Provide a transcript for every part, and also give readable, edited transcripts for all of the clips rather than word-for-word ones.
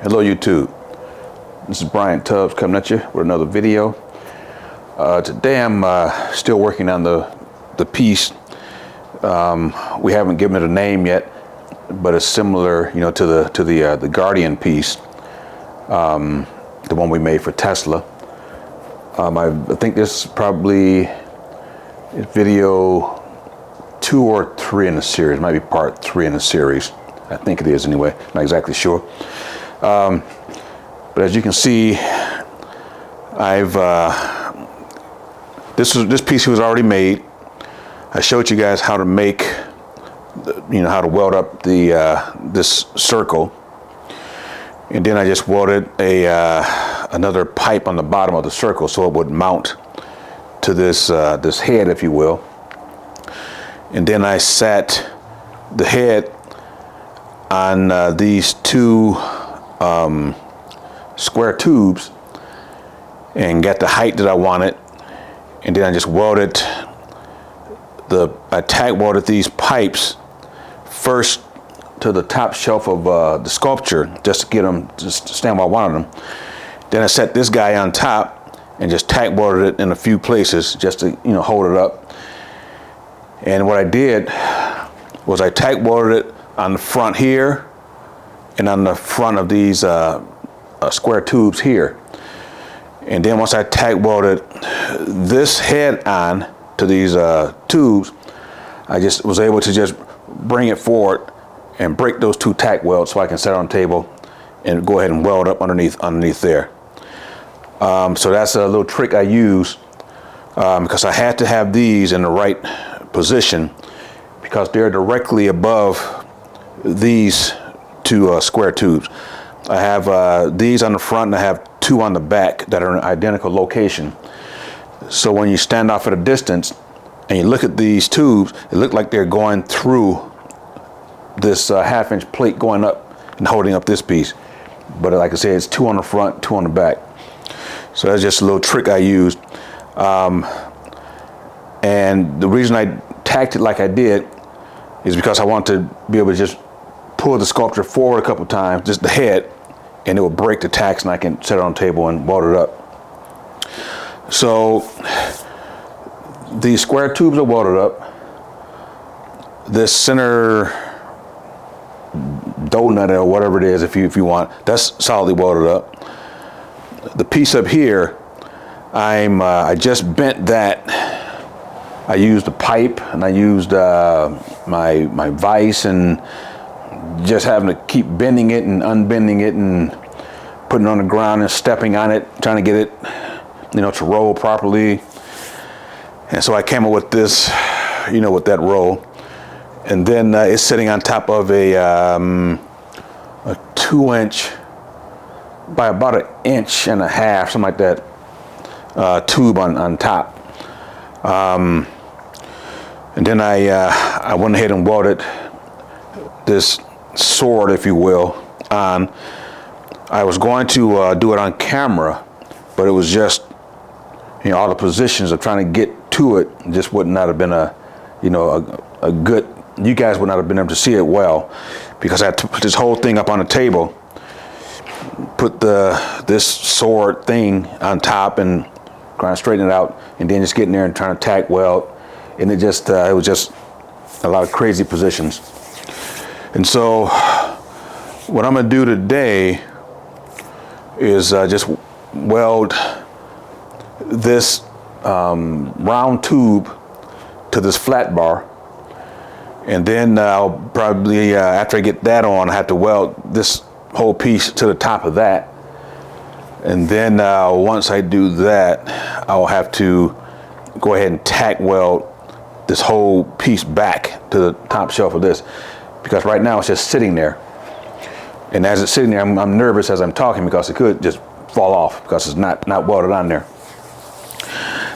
Hello YouTube, this is Brian Tubbs coming at you with another video. Today I'm still working on the piece. We haven't given it a name yet, but it's similar, you know, to the Guardian piece, the one we made for Tesla. I think this is probably video 2 or 3 in the series. It might be part 3 in the series. I think it is anyway. Not exactly sure. But as you can see, this piece was already made. I showed you guys how to make, how to weld up this circle, and then I just welded another pipe on the bottom of the circle so it would mount to this head, if you will. And then I sat the head on these two square tubes and got the height that I wanted, and then I just welded I tack welded these pipes first to the top shelf of the sculpture just to get them to stand where I wanted them. Then I set this guy on top and just tack welded it in a few places just to hold it up. And what I did was I tack welded it on the front here and on the front of these square tubes here. And then once I tack welded this head on to these tubes, I just was able to just bring it forward and break those 2 tack welds so I can set it on the table and go ahead and weld up underneath there. So that's a little trick I use because I had to have these in the right position because they're directly above these 2 square tubes. I have these on the front and I have 2 on the back that are in an identical location. So when you stand off at a distance and you look at these tubes, it look like they're going through this 1/2-inch plate going up and holding up this piece. But like I said, it's 2 on the front, 2 on the back. So that's just a little trick I used. And the reason I tacked it like I did is because I want to be able to just pull the sculpture forward a couple times, just the head, and it will break the tacks and I can set it on the table and weld it up. So these square tubes are welded up. This center donut or whatever it is, if you want, that's solidly welded up. The piece up here, I just bent that. I used a pipe and I used my vise and just having to keep bending it and unbending it and putting it on the ground and stepping on it, trying to get it, to roll properly. And so I came up with this, with that roll. And then it's sitting on top of a 2-inch by about 1.5 inches, something like that, tube on top. And then I went ahead and welded this sword, if you will, on. I was going to do it on camera, but it was just, all the positions of trying to get to it just would not have been a good, you guys would not have been able to see it well, because I had to put this whole thing up on the table, put this sword thing on top and trying to straighten it out, and then just getting there and trying to tack weld, and it was just a lot of crazy positions. And so what I'm gonna do today is just weld this round tube to this flat bar, and then I'll probably after I get that on, I have to weld this whole piece to the top of that. And then once I do that, I'll have to go ahead and tack weld this whole piece back to the top shelf of this, because right now it's just sitting there. And as it's sitting there, I'm nervous as I'm talking because it could just fall off because it's not welded on there.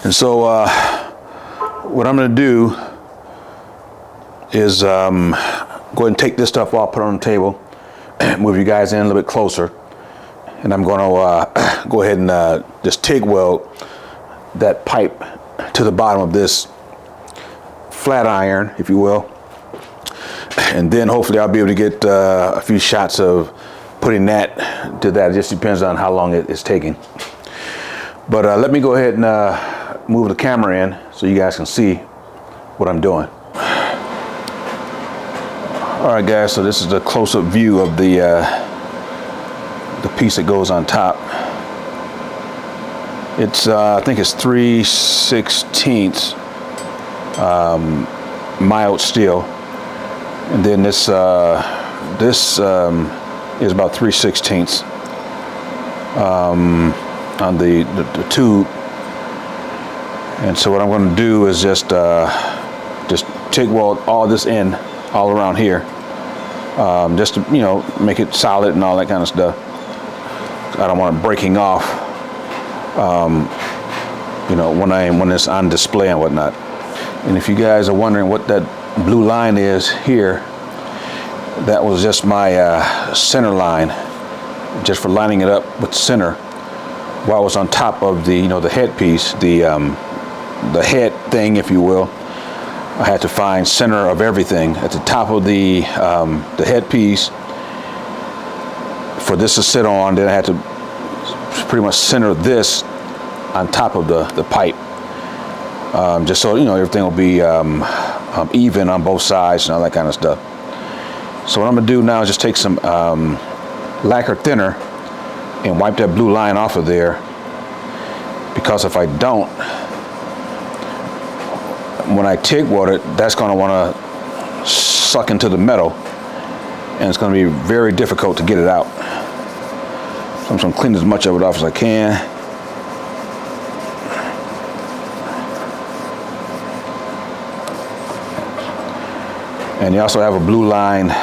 And so what I'm going to do is go ahead and take this stuff off, put it on the table, move you guys in a little bit closer, and I'm going to go ahead and just TIG weld that pipe to the bottom of this flat iron, if you will. And then hopefully I'll be able to get a few shots of putting that to that. It just depends on how long it's taking. But let me go ahead and move the camera in so you guys can see what I'm doing. All right, guys, so this is a close-up view of the piece that goes on top. It's I think it's 3/16 mild steel, and then this is about 3/16 on the tube. And so what I'm going to do is just TIG weld all this in all around here, just to, you know, make it solid and all that kind of stuff. I don't want it breaking off, you know, when it's on display and whatnot. And if you guys are wondering what that blue line is here, that was just my center line, just for lining it up with center while I was on top of the, you know, the headpiece, the head thing, if you will. I had to find center of everything at the top of the headpiece for this to sit on. Then I had to pretty much center this on top of the pipe, just so, you know, everything will be even on both sides and all that kind of stuff. So what I'm gonna do now is just take some lacquer thinner and wipe that blue line off of there, because if I don't, when I TIG weld it, that's going to want to suck into the metal, and it's going to be very difficult to get it out. So I'm just going to clean as much of it off as I can. And you also have a blue line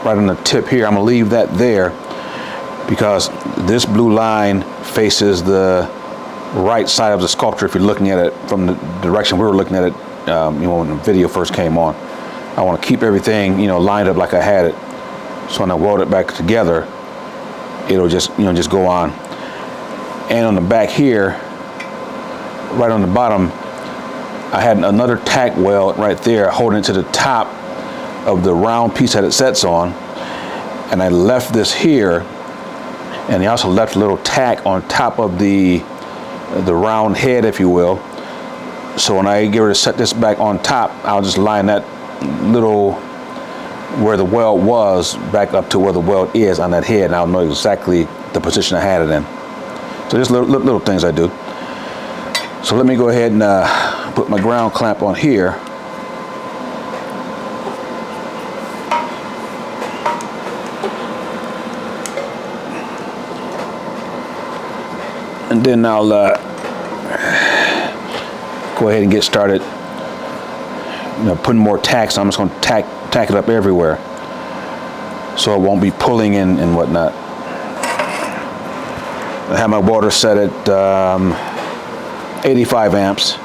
right on the tip here. I'm going to leave that there because this blue line faces the right side of the sculpture if you're looking at it from the direction we were looking at it, you know, when the video first came on. I want to keep everything, you know, lined up like I had it, so when I weld it back together, it'll just, you know, just go on. And on the back here, right on the bottom, I had another tack weld right there holding it to the top of the round piece that it sets on, and I left this here, and I also left a little tack on top of the round head, if you will. So when I get ready to set this back on top, I'll just line that little, where the weld was, back up to where the weld is on that head, and I'll know exactly the position I had it in. So just little things I do. So let me go ahead and put my ground clamp on here. And then I'll go ahead and get started, you know, putting more tacks. I'm just going to tack it up everywhere, so it won't be pulling in and whatnot. I have my water set at 85 amps.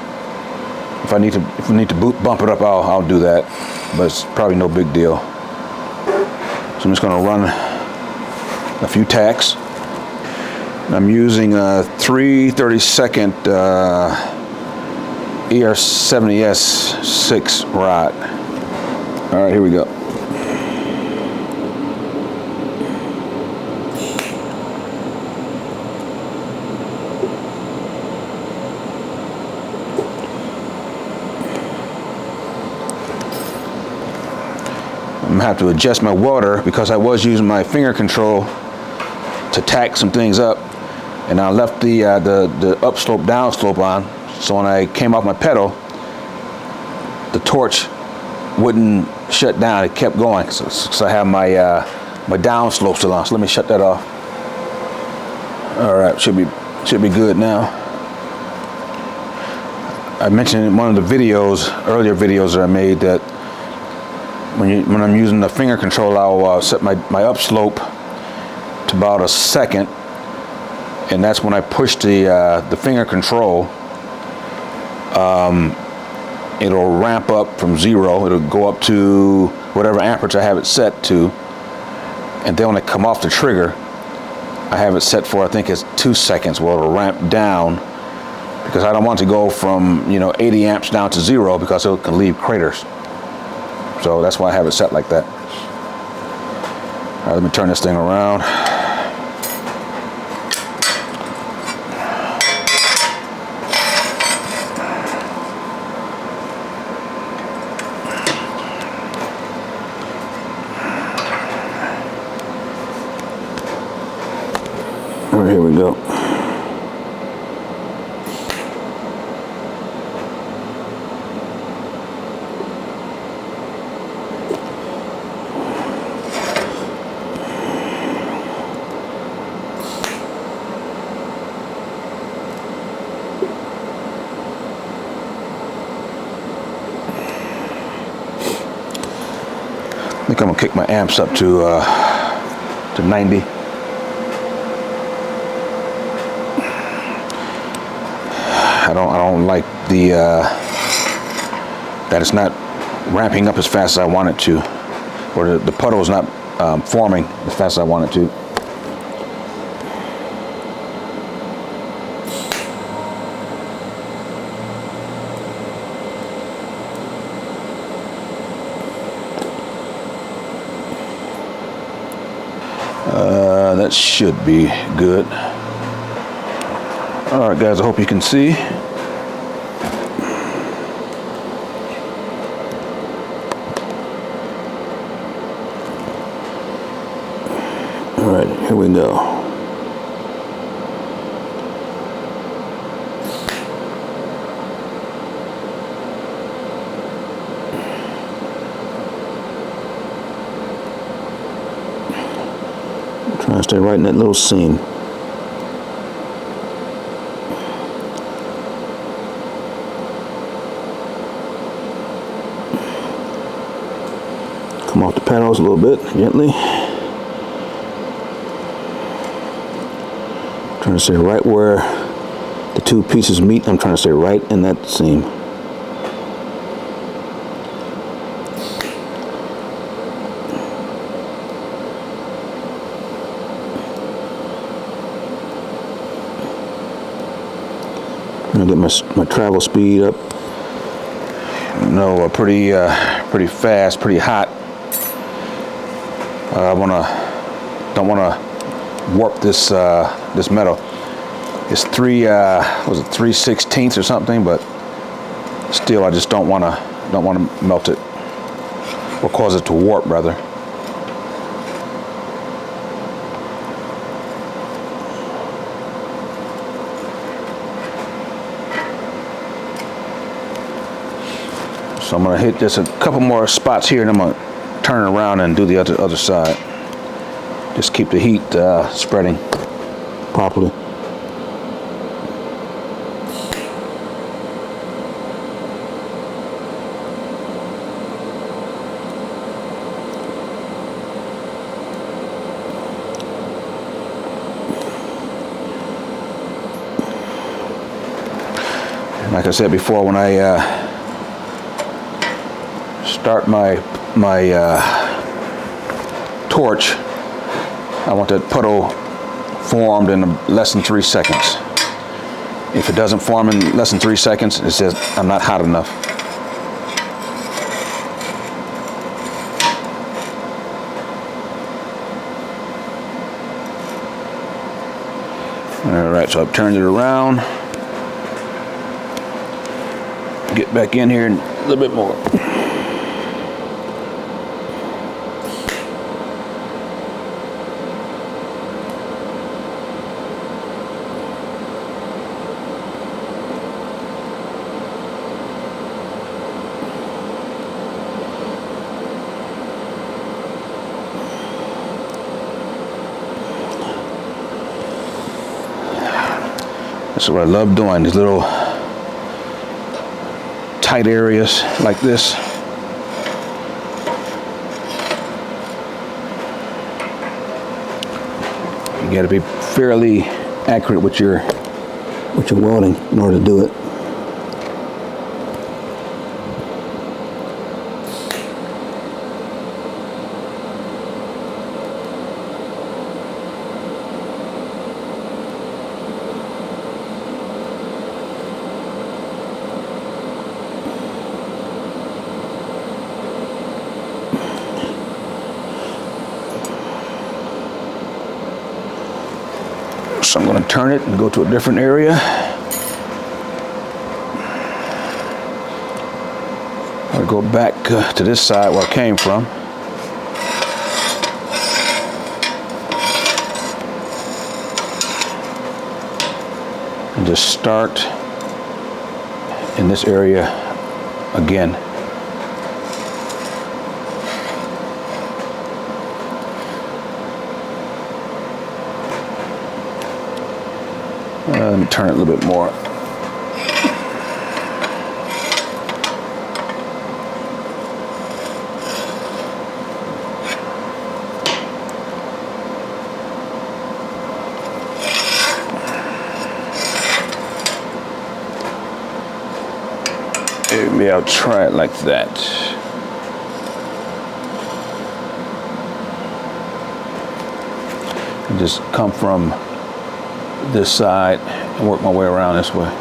If I need to bump it up, I'll do that, but it's probably no big deal. So I'm just going to run a few tacks. I'm using a 3/32 ER70S6 rod. All right, here we go. I'm gonna have to adjust my water because I was using my finger control to tack some things up. And I left the upslope, downslope on, so when I came off my pedal, the torch wouldn't shut down. It kept going. So I have my my downslope still on. So let me shut that off. All right, should be good now. I mentioned in one of the videos, earlier videos that I made, that when I'm using the finger control, I'll set my upslope to about a second. And that's when I push the finger control. It'll ramp up from 0. It'll go up to whatever amperage I have it set to. And then when I come off the trigger, I have it set for, I think it's 2 seconds. Well, it'll ramp down because I don't want to go from, you know, 80 amps down to 0 because it can leave craters. So that's why I have it set like that. All right, let me turn this thing around. All right, here we go. I think I'm gonna kick my amps up to 90. I don't like the that it's not ramping up as fast as I want it to, or the puddle is not forming as fast as I want it to. That should be good. All right, guys, I hope you can see. All right, here we go. Trying to stay right in that little seam. Come off the pedals a little bit, gently. Trying to stay right where the two pieces meet. I'm trying to stay right in that seam. I'm gonna get my travel speed up. No, pretty fast, pretty hot. Don't wanna warp this this metal. It's 3/16 or something, but still, I just don't wanna melt it or cause it to warp, rather. So I'm gonna hit just a couple more spots here, and I'm gonna turn it around and do the other side. Just keep the heat spreading properly. Like I said before, when I start my torch, I want that puddle formed in less than 3 seconds. If it doesn't form in less than 3 seconds, it says I'm not hot enough. All right, so I've turned it around. Get back in here a little bit more. That's what I love doing, these little tight areas like this. You got to be fairly accurate with your welding in order to do it. So I'm going to turn it and go to a different area. I'll go back to this side where I came from. And just start in this area again. Let me turn it a little bit more. Maybe I'll try it like that. And just come from this side and work my way around this way.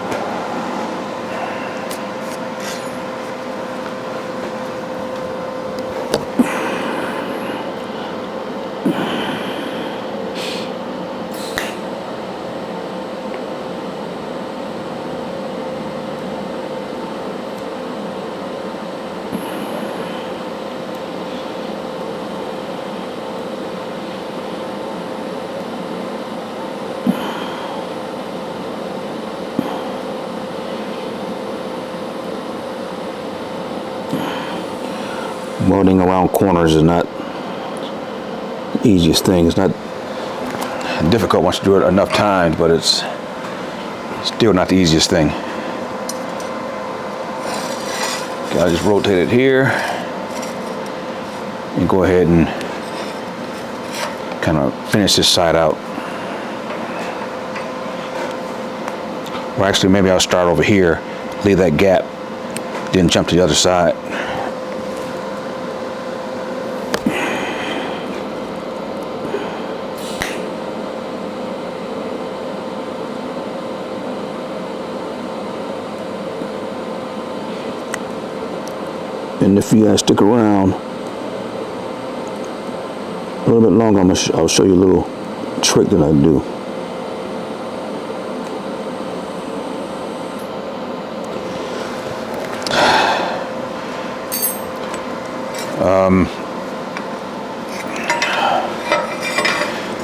Welding around corners is not the easiest thing. It's not difficult once you do it enough times, but it's still not the easiest thing. Okay, I'll just rotate it here and go ahead and kind of finish this side out. Or actually, maybe I'll start over here, leave that gap, then jump to the other side. And if you guys stick around a little bit longer, I'll show you a little trick that I do.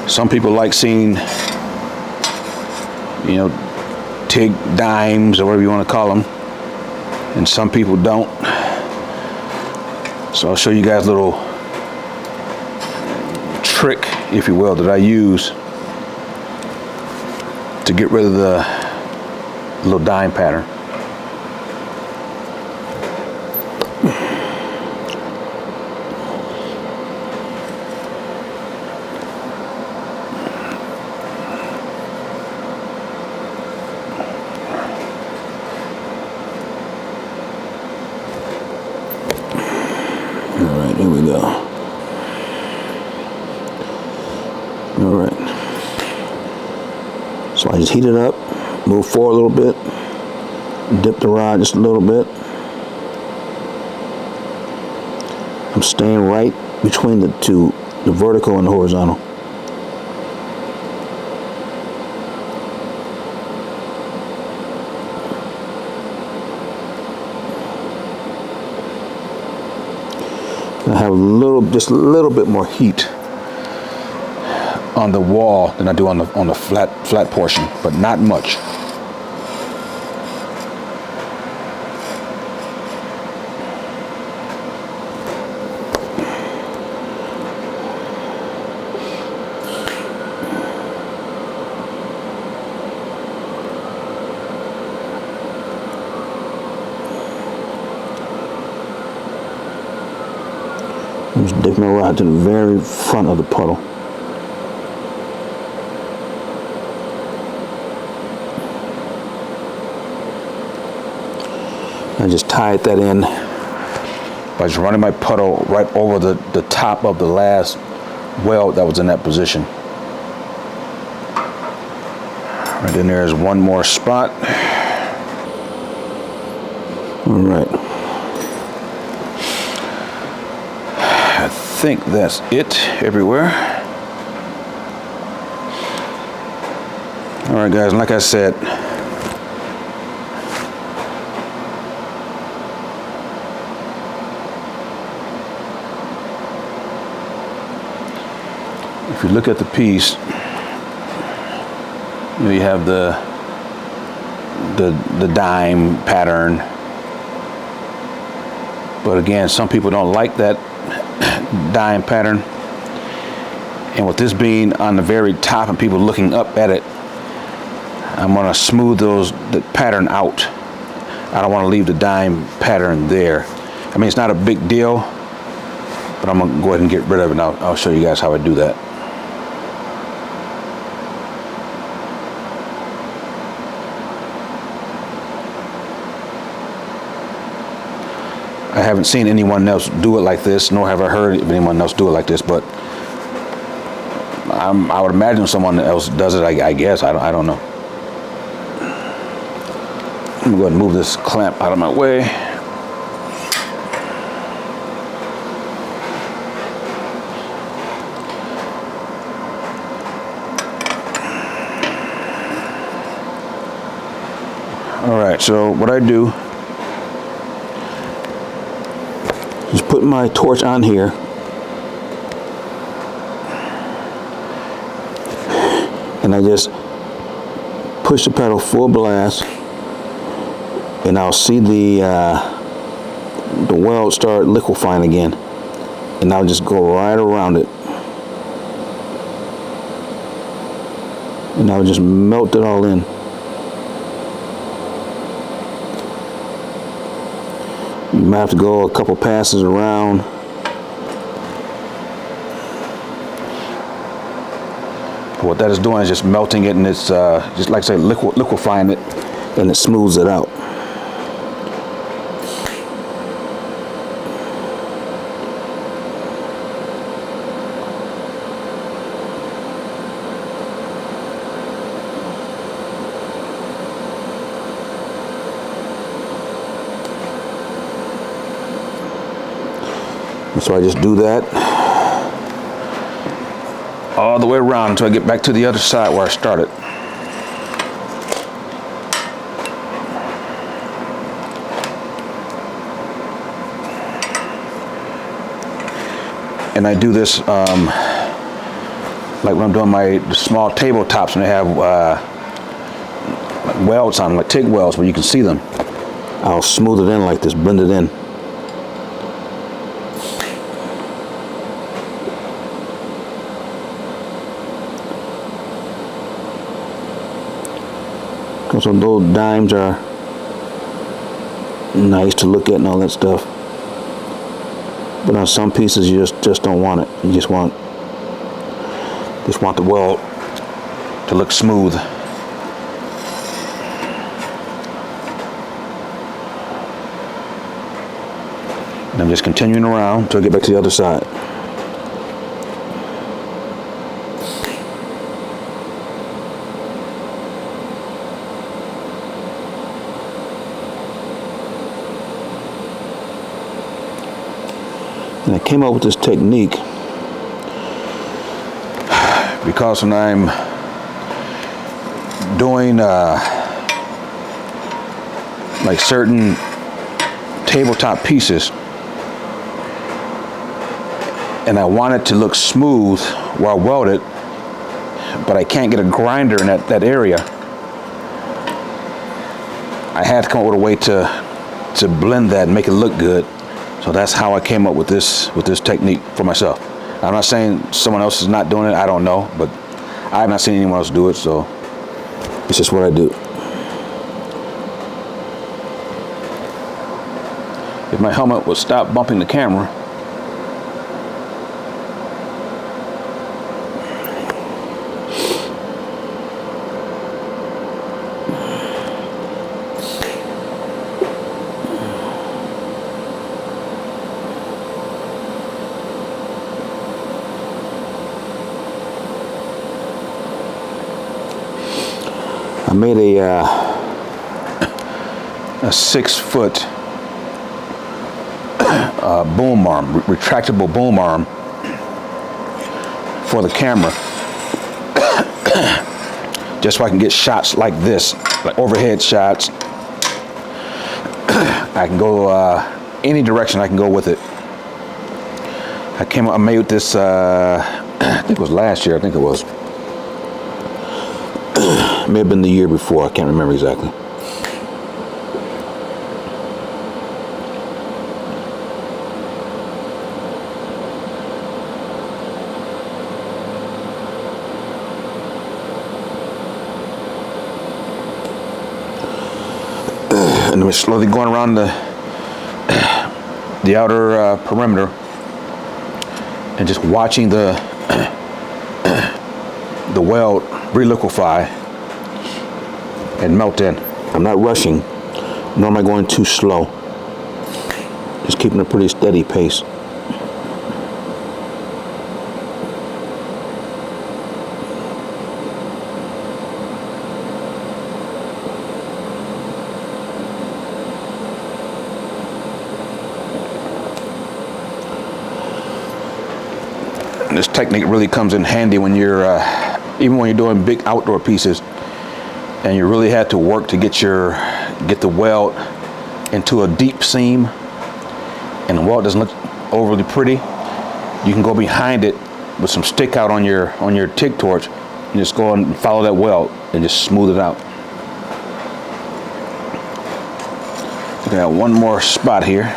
Some people like seeing, you know, TIG dimes or whatever you want to call them, and some people don't. So I'll show you guys a little trick, if you will, that I use to get rid of the little dime pattern. All right, here we go. All right. So I just heat it up, move forward a little bit, dip the rod just a little bit. I'm staying right between the two, the vertical and the horizontal. I have just a little bit more heat on the wall than I do on the flat portion, but not much. I'm just dipping my rod to the very front of the puddle. I just tied that in by just running my puddle right over the top of the last weld that was in that position. Right then there's one more spot. All right. I think that's it everywhere. All right, guys, and like I said, if you look at the piece, you have the dime pattern. But again, some people don't like that dime pattern. And with this being on the very top and people looking up at it, I'm going to smooth the pattern out. I don't want to leave the dime pattern there. I mean, it's not a big deal, but I'm going to go ahead and get rid of it, and I'll show you guys how I do that. I haven't seen anyone else do it like this, nor have I heard of anyone else do it like this, but I would imagine someone else does it, I guess. I don't know. I'm going to go ahead and move this clamp out of my way. All right, so what I do is put my torch on here, and I just push the pedal full blast, and I'll see the weld start liquefying again, and I'll just go right around it, and I'll just melt it all in. You might have to go a couple passes around. What that is doing is just melting it, and it's just like I say, liquefying it, and it smooths it out. So I just do that all the way around until I get back to the other side where I started. And I do this like when I'm doing the small tabletops, and they have like welds on them, like TIG welds, where you can see them. I'll smooth it in like this, blend it in. So those dimes are nice to look at and all that stuff, but on some pieces you just don't want it. You just want the weld to look smooth. And I'm just continuing around until I get back to the other side. And I came up with this technique because when I'm doing like certain tabletop pieces, and I want it to look smooth while welded, but I can't get a grinder in that area, I had to come up with a way to blend that and make it look good. So that's how I came up with this technique for myself. I'm not saying someone else is not doing it, I don't know, but I have not seen anyone else do it, so it's just what I do. If my helmet would stop bumping the camera. I made a 6-foot boom arm, retractable boom arm for the camera just so I can get shots like this, like overhead shots. I can go any direction I can go with it. I made with this, I think it was last year, I think it was. May have been the year before, I can't remember exactly. And we're slowly going around the outer perimeter and just watching the weld reliquefy and melt in. I'm not rushing, nor am I going too slow. Just keeping a pretty steady pace. This technique really comes in handy when you're, even when you're doing big outdoor pieces, and you really had to work to get the weld into a deep seam, and the weld doesn't look overly pretty. You can go behind it with some stick out on your TIG torch, and just go and follow that weld and just smooth it out. I got one more spot here.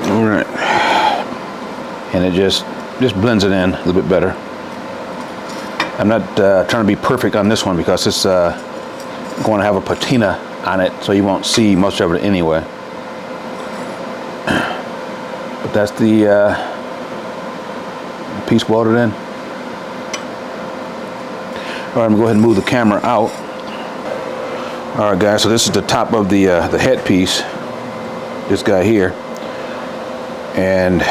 All right, and it just blends it in a little bit better. I'm not trying to be perfect on this one because it's going to have a patina on it, so you won't see much of it anyway. But that's the piece welded in. All right, I'm gonna go ahead and move the camera out. All right, guys, so this is the top of the headpiece, this guy here. And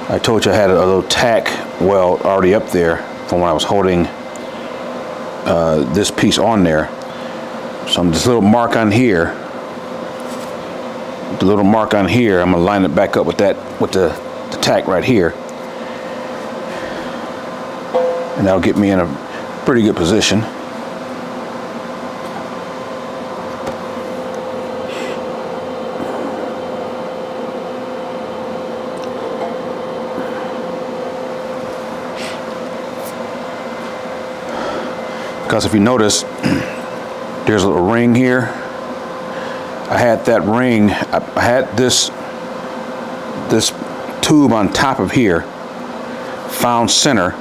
I told you I had a little tack weld already up there from when I was holding this piece on there. So this little mark on here, I'm gonna line it back up with the tack right here. And that'll get me in a pretty good position. Because if you notice, there's a little ring here. I had that ring, I had this tube on top of here, found center.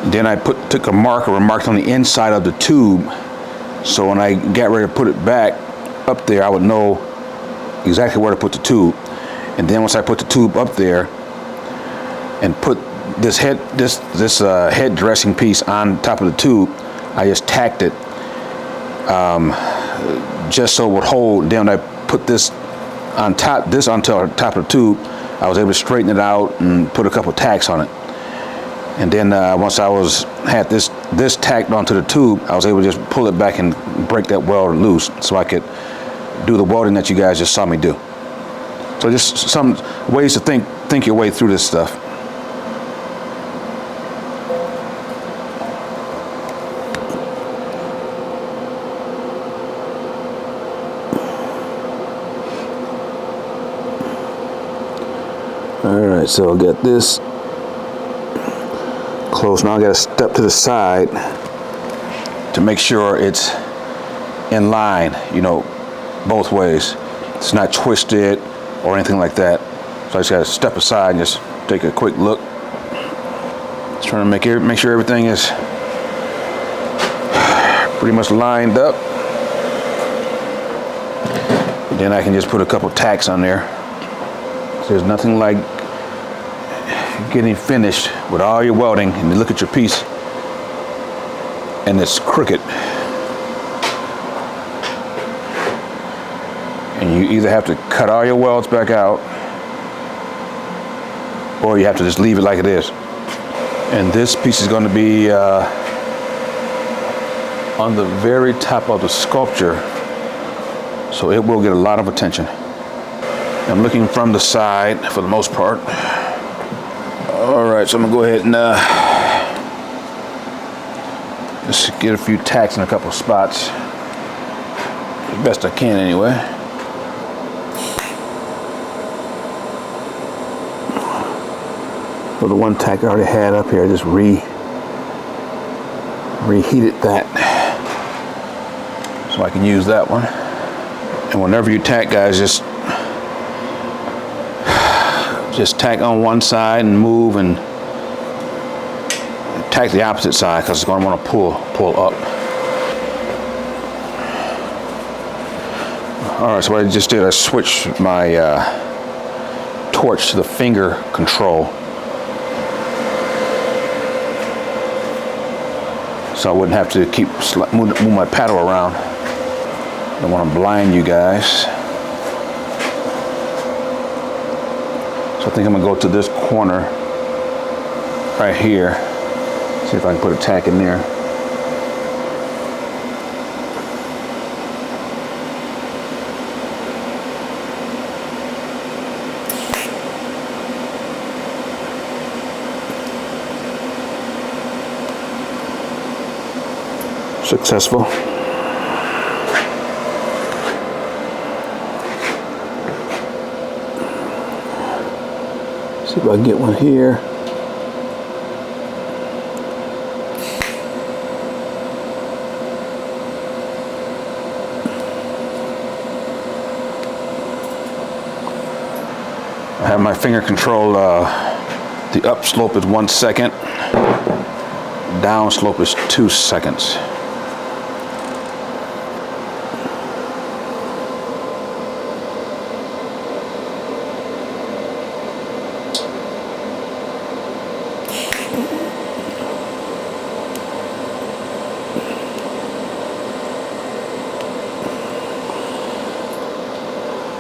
Then I took a marker and marked on the inside of the tube, so when I got ready to put it back up there, I would know exactly where to put the tube. And then once I put the tube up there and put this head dressing piece on top of the tube, I just tacked it just so it would hold. Then I put this on top of the tube. I was able to straighten it out and put a couple tacks on it. And then once I had this tacked onto the tube, I was able to just pull it back and break that weld loose, so I could do the welding that you guys just saw me do. So just some ways to think your way through this stuff. All right, so I'll get this close. Now I got to step to the side to make sure it's in line, you know, both ways. It's not twisted or anything like that. So I just got to step aside and just take a quick look. Just trying to make sure everything is pretty much lined up. Then I can just put a couple tacks on there. So there's nothing like getting finished with all your welding and you look at your piece and it's crooked. you either have to cut all your welds back out, or you have to just leave it like it is. And this piece is going to be on the very top of the sculpture, so it will get a lot of attention. I'm looking from the side for the most part. All right, so I'm gonna go ahead and just get a few tacks in a couple spots, as best I can anyway. For the one tack I already had up here, I just reheated that so I can use that one. And whenever you tack, guys, just tack on one side and move, and tack the opposite side, because it's going to want to pull up. All right, so what I just did, I switched my torch to the finger control, so I wouldn't have to keep move my paddle around. I don't want to blind you guys. So I think I'm gonna go to this corner right here. See if I can put a tack in there. Successful. See if I can get one here. I have my finger control. The up slope is 1 second. Down slope is 2 seconds.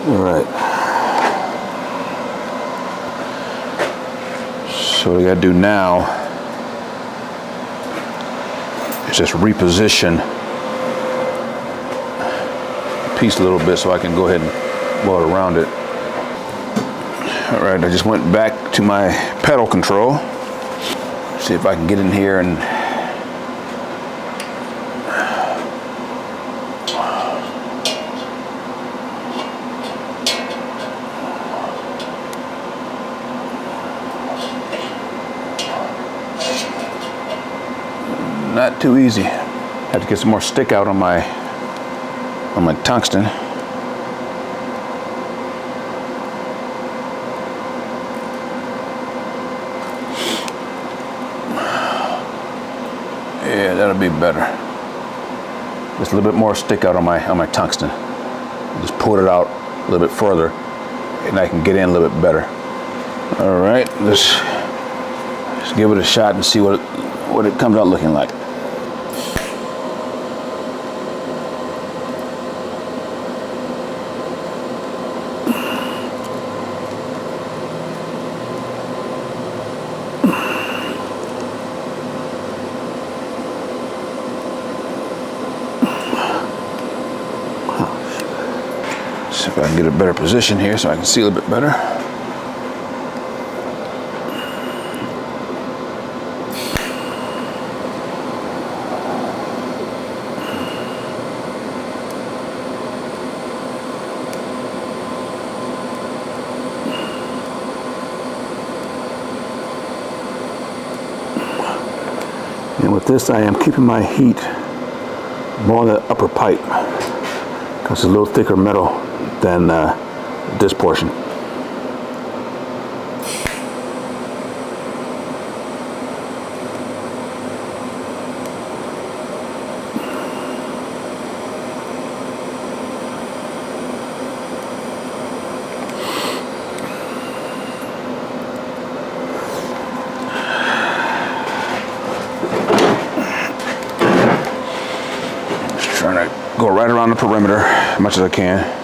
All right. So what I gotta do now is just reposition the piece a little bit so I can go ahead and weld around it. All right, I just went back to my pedal control. See if I can get in here and not too easy. Have to get some more stick out on my tungsten. Yeah, that'll be better. Just a little bit more stick out on my tungsten. Just pull it out a little bit further, and I can get in a little bit better. All right, let's give it a shot and see what it comes out looking like. See if I can get a better position here so I can see a little bit better. And with this, I am keeping my heat more on the upper pipe because it's a little thicker metal than this portion. Just trying to go right around the perimeter as much as I can.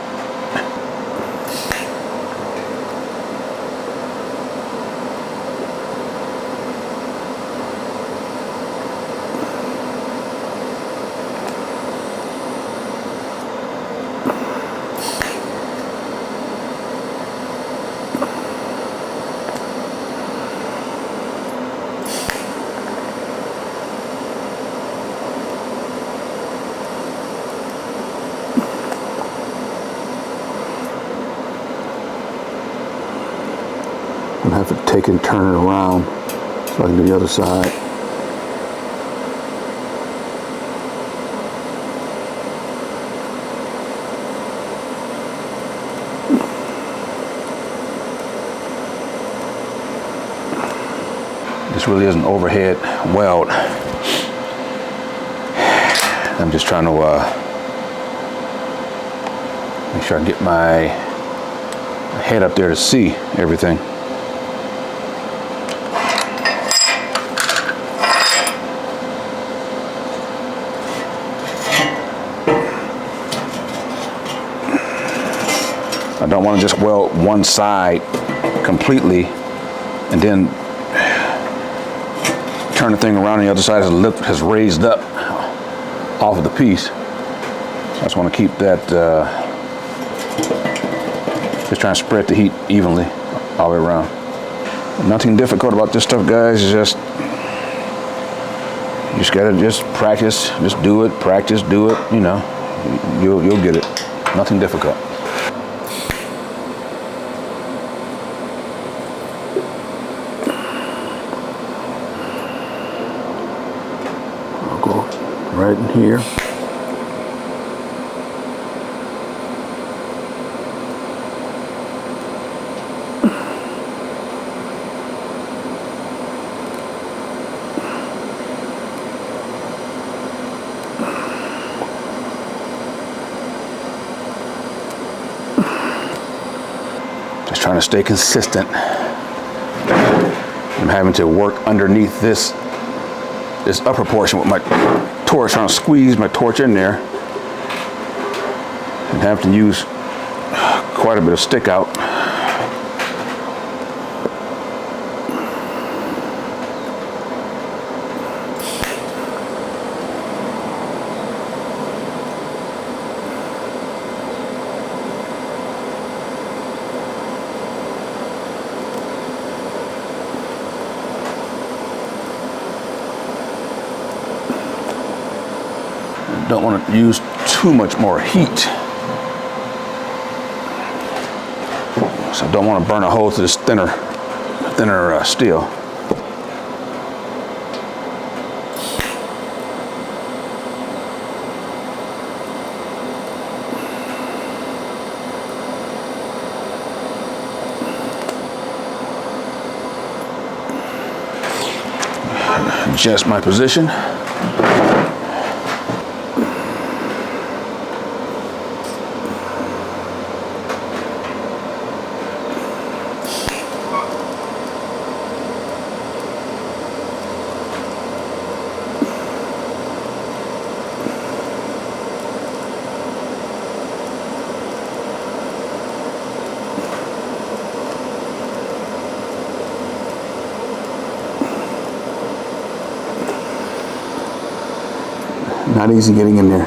gonna have to take and turn it around so I can do the other side. This really is an overhead weld. I'm just trying to make sure I get my head up there to see everything. I don't want to just weld one side completely and then turn the thing around and the other side has raised up off of the piece. So I just want to keep that, just trying to spread the heat evenly all the way around. Nothing difficult about this stuff, guys. It's just, you just gotta just practice, just do it, practice, do it, you know, you'll get it. Nothing difficult. I'll go right in here. Just trying to stay consistent. I'm having to work underneath this upper portion with my torch, trying to squeeze my torch in there, and have to use quite a bit of stick out. Don't want to use too much more heat. So I don't want to burn a hole to this thinner steel. Adjust my position. Not easy getting in there.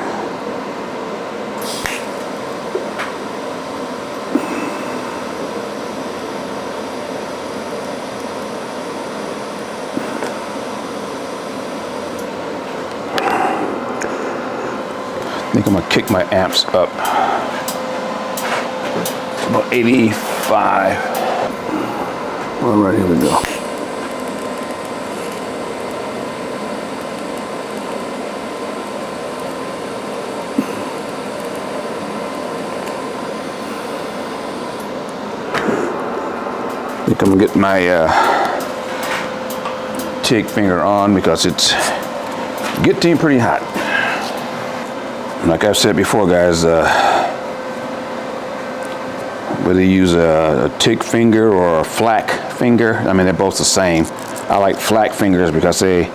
I think I'm gonna kick my amps up. It's about 85. All right, here we go. I think I'm gonna get my TIG finger on because it's getting pretty hot. Like I've said before, guys, whether you use a TIG finger or a flack finger, I mean, they're both the same. I like flack fingers because you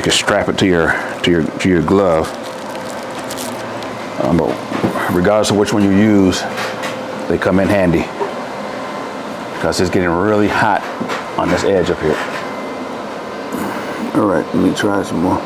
can strap it to your glove. But regardless of which one you use, they come in handy because it's getting really hot on this edge up here. All right, let me try some more.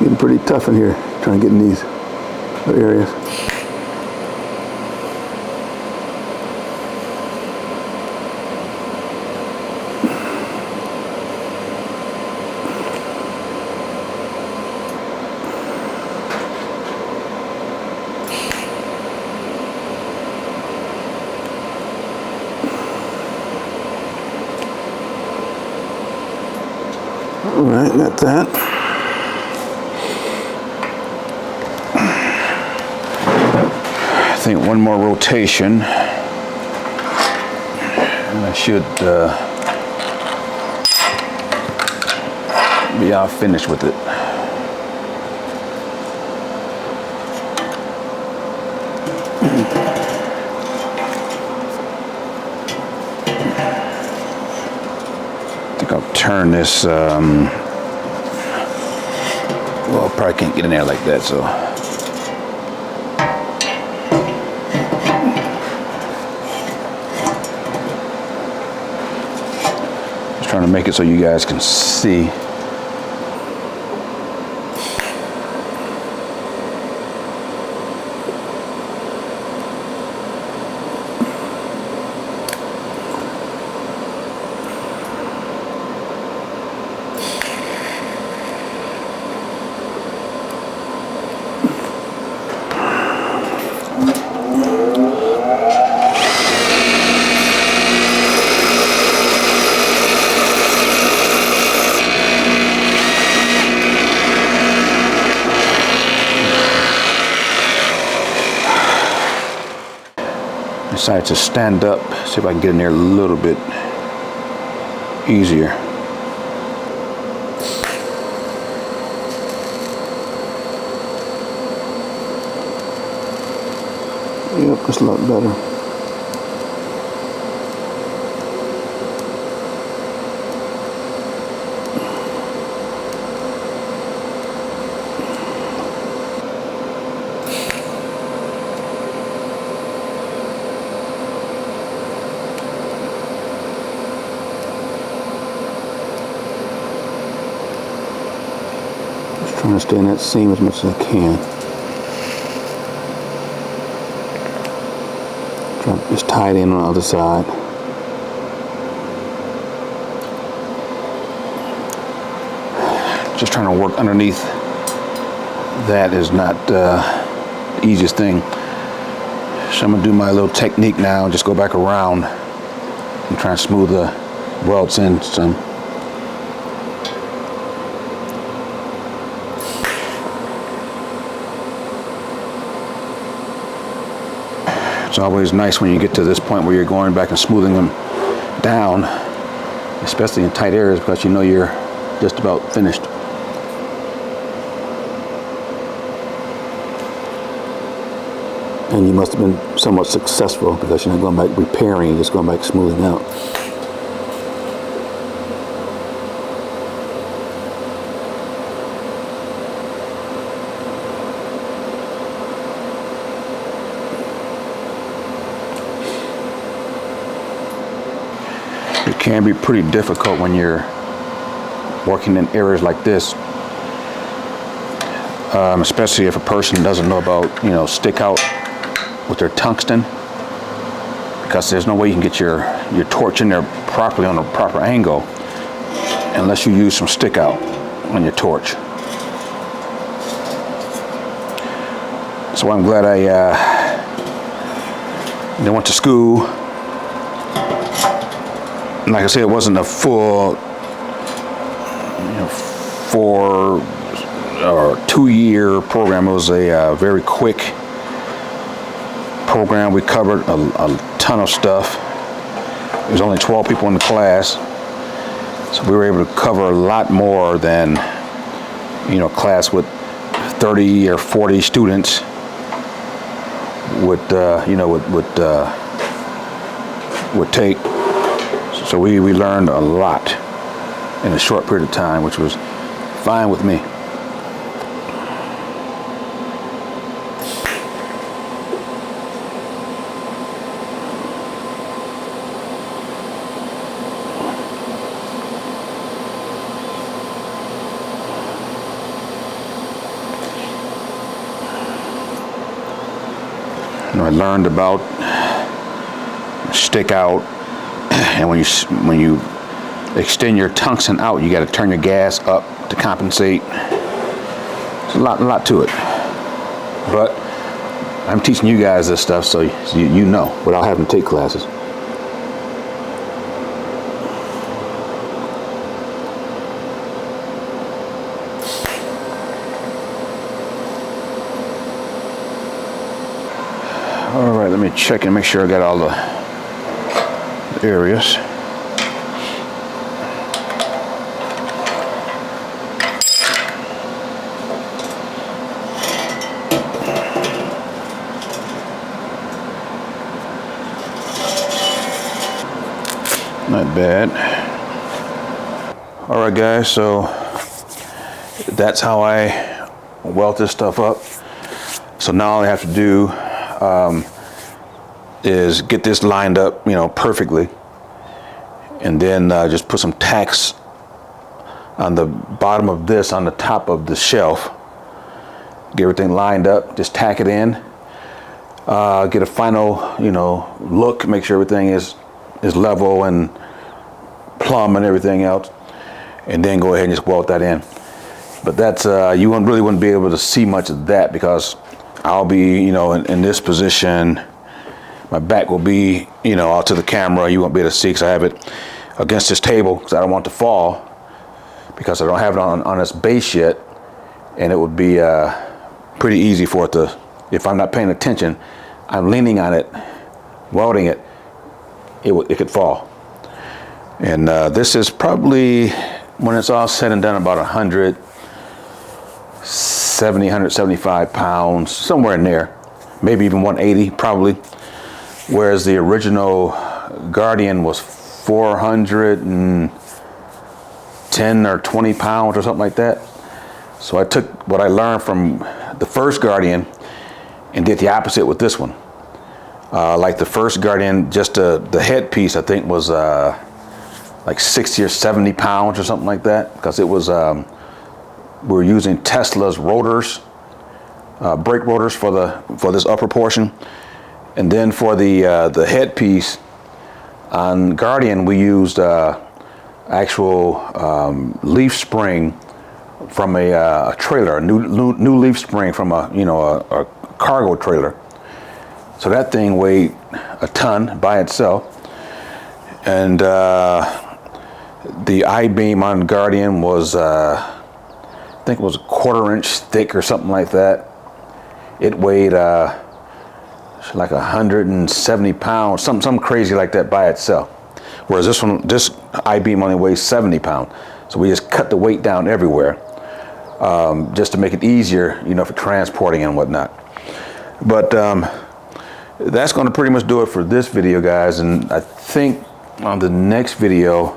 Getting pretty tough in here, trying to get in these areas. All right, got that. I think one more rotation, and I should be all finished with it. I think I'll turn this, well, probably can't get in there like that, so. Just trying to make it so you guys can see. Decided to stand up, see if I can get in there a little bit easier. Yep, that's a lot better. Trying to stay in that seam as much as I can. Just tie it in on the other side. Just trying to work underneath. That is not the easiest thing. So I'm gonna do my little technique now and just go back around and try and smooth the welds in some. It's always nice when you get to this point where you're going back and smoothing them down, especially in tight areas, because you know you're just about finished. And you must have been somewhat successful because you're not going back repairing, you're just going back smoothing out. It can be pretty difficult when you're working in areas like this, especially if a person doesn't know about, stick out with their tungsten, because there's no way you can get your torch in there properly on a proper angle unless you use some stick out on your torch. So I'm glad I went to school. And like I said, it wasn't a full 4 or 2-year program. It was a very quick program. We covered a ton of stuff. There was only 12 people in the class, so we were able to cover a lot more than class with 30 or 40 students would take. So we learned a lot in a short period of time, which was fine with me. You know, I learned about stick out, and when you extend your tungsten out, you got to turn your gas up to compensate. There's a lot to it, but I'm teaching you guys this stuff so you know without having to take classes. All right, let me check and make sure I got all the areas. Not bad. All right, guys, so that's how I weld this stuff up. So now all I have to do is get this lined up, you know, perfectly, and then just put some tacks on the bottom of this, on the top of the shelf. Get everything lined up, just tack it in, get a final, you know, look, make sure everything is level and plumb and everything else, and then go ahead and just weld that in. But that's you really wouldn't be able to see much of that because I'll be, you know, in this position. My back will be, you know, out to the camera. You won't be able to see because I have it against this table because I don't want it to fall, because I don't have it on its base yet, and it would be pretty easy for it to, if I'm not paying attention, I'm leaning on it, welding it, it could fall. And this is probably, when it's all said and done, about 170, 175 pounds, somewhere in there, maybe even 180 probably. Whereas the original Guardian was 410 or 20 pounds or something like that. So I took what I learned from the first Guardian and did the opposite with this one. Like the first Guardian, just the headpiece I think was like 60 or 70 pounds or something like that, because it was, we were using Tesla's rotors, brake rotors for this upper portion. And then for the headpiece on Guardian, we used actual leaf spring from a trailer, a new leaf spring from a cargo trailer. So that thing weighed a ton by itself. And the I-beam on Guardian was, I think it was a 1/4 inch thick or something like that. It weighed like 170 pounds, something crazy like that by itself. Whereas this I-beam only weighs 70 pounds. So we just cut the weight down everywhere, just to make it easier, you know, for transporting and whatnot. But that's going to pretty much do it for this video, guys. And I think on the next video,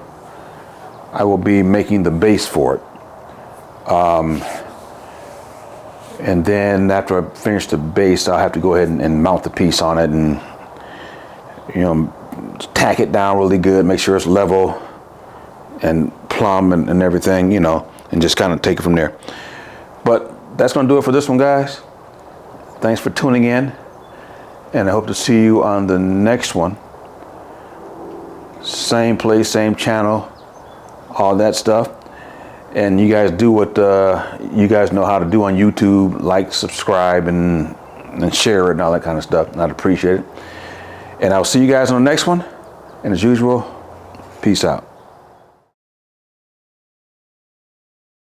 I will be making the base for it. And then after I finish the base, I'll have to go ahead and mount the piece on it and, you know, tack it down really good, make sure it's level and plumb and everything, you know, and just kind of take it from there. But that's going to do it for this one, guys. Thanks for tuning in, and I hope to see you on the next one. Same place, same channel, all that stuff. And you guys do what you guys know how to do on YouTube, like, subscribe, and share it and all that kind of stuff. And I'd appreciate it. And I'll see you guys on the next one. And as usual, peace out.